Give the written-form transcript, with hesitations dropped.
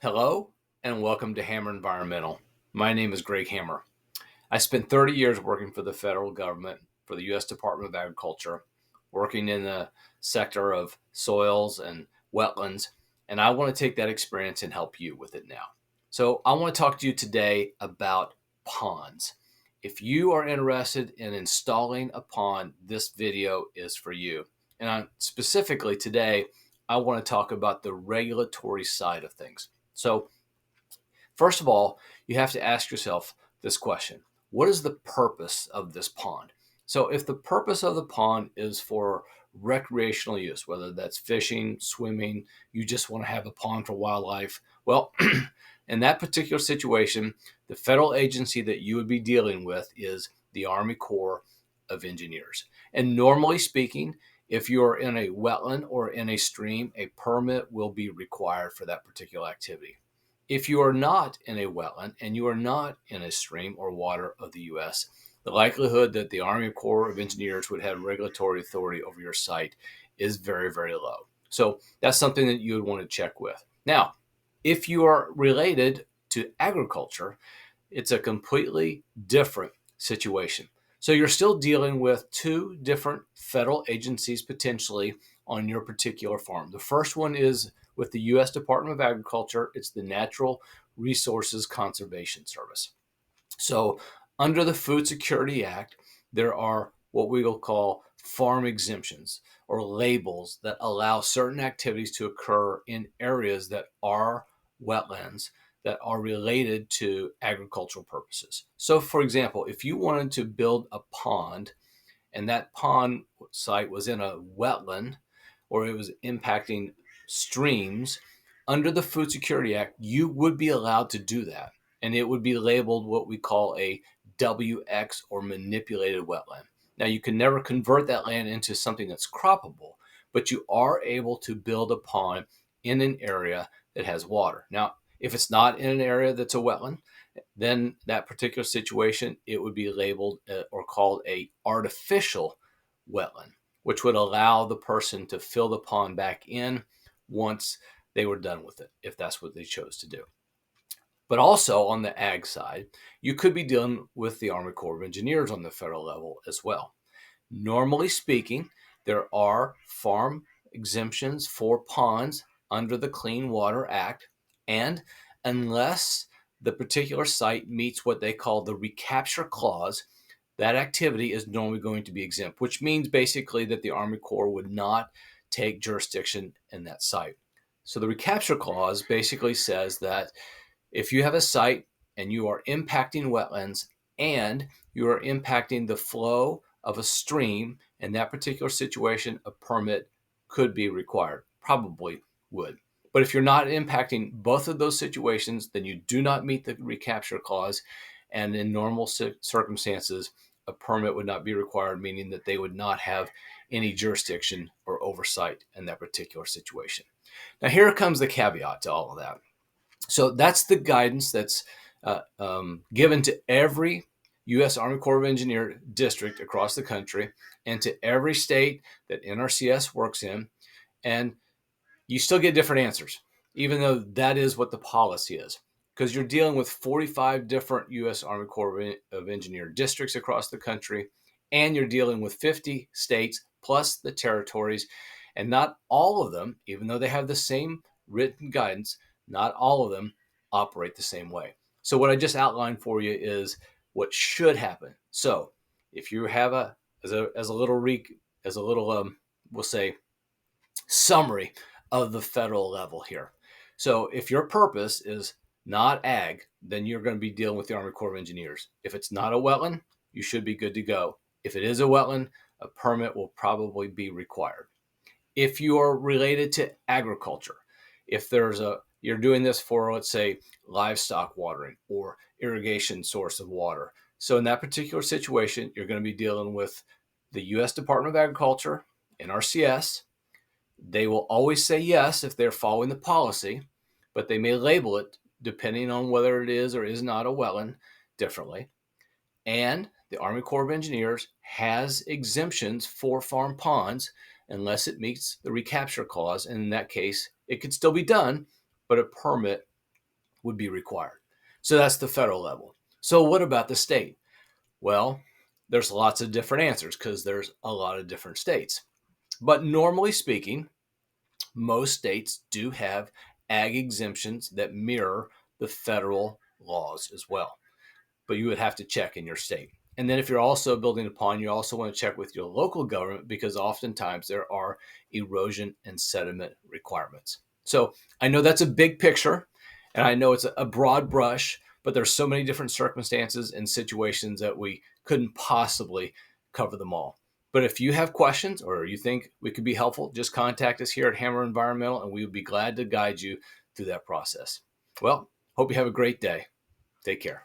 Hello and welcome to Hammer Environmental. My name is Greg Hammer. I spent 30 years working for the federal government, for the U.S. Department of Agriculture, working in the sector of soils and wetlands, and I want to take that experience and help you with it now. So, I want to talk to you today about ponds. If you are interested in installing a pond, this video is for you. Specifically today, I want to talk about the regulatory side of things. So, first of all, you have to ask yourself this question: what is the purpose of this pond? So, if the purpose of the pond is for recreational use, whether that's fishing, swimming, you just want to have a pond for wildlife, well, in that particular situation, the federal agency that you would be dealing with is the Army Corps of Engineers. And normally speaking, if you're in a wetland or in a stream, a permit will be required for that particular activity. If you are not in a wetland and you are not in a stream or water of the U.S., the likelihood that the Army Corps of Engineers would have regulatory authority over your site is very, very low. So that's something that you would want to check with. Now, if you are related to agriculture, it's a completely different situation. So you're still dealing with two different federal agencies potentially on your particular farm. The first one is with the U.S. Department of Agriculture. It's the Natural Resources Conservation Service. So under the Food Security Act, there are what we will call farm exemptions or labels that allow certain activities to occur in areas that are wetlands that are related to agricultural purposes. So, for example, if you wanted to build a pond and that pond site was in a wetland or it was impacting streams, under the Food Security Act, you would be allowed to do that. And it would be labeled what we call a WX or manipulated wetland. Now, you can never convert that land into something that's croppable, but you are able to build a pond in an area that has water. Now, if it's not in an area that's a wetland, then that particular situation, it would be labeled or called a artificial wetland, which would allow the person to fill the pond back in once they were done with it, if that's what they chose to do. But also on the ag side, you could be dealing with the Army Corps of Engineers on the federal level as well. Normally speaking, there are farm exemptions for ponds under the Clean Water Act, and unless the particular site meets what they call the recapture clause, that activity is normally going to be exempt, which means basically that the Army Corps would not take jurisdiction in that site. So the recapture clause basically says that if you have a site and you are impacting wetlands and you are impacting the flow of a stream, in that particular situation, a permit could be required, probably would. But if you're not impacting both of those situations, then you do not meet the recapture clause. And in normal circumstances, a permit would not be required, meaning that they would not have any jurisdiction or oversight in that particular situation. Now, here comes the caveat to all of that. So that's the guidance that's given to every U.S. Army Corps of Engineer district across the country and to every state that NRCS works in. And you still get different answers, even though that is what the policy is, because you're dealing with 45 different U.S. Army Corps of Engineer districts across the country, and you're dealing with 50 states plus the territories. And not all of them, even though they have the same written guidance, not all of them operate the same way. So what I just outlined for you is what should happen. So if you have as a little we'll say summary of the federal level here. So if your purpose is not ag, then you're going to be dealing with the Army Corps of Engineers. If it's not a wetland, you should be good to go. If it is a wetland, a permit will probably be required. If you are related to agriculture, if you're doing this for, let's say, livestock watering or irrigation source of water. So in that particular situation, you're going to be dealing with the U.S. Department of Agriculture, NRCS. They will always say yes if they're following the policy, but they may label it, depending on whether it is or is not a wetland, differently. And the Army Corps of Engineers has exemptions for farm ponds unless it meets the recapture clause. And in that case, it could still be done, but a permit would be required. So that's the federal level. So what about the state? Well, there's lots of different answers because there's a lot of different states. But normally speaking, most states do have ag exemptions that mirror the federal laws as well. But you would have to check in your state. And then if you're also building a pond, you also want to check with your local government because oftentimes there are erosion and sediment requirements. So I know that's a big picture and I know it's a broad brush, but there's so many different circumstances and situations that we couldn't possibly cover them all. But if you have questions or you think we could be helpful, just contact us here at Hammer Environmental and we would be glad to guide you through that process. Well, hope you have a great day. Take care.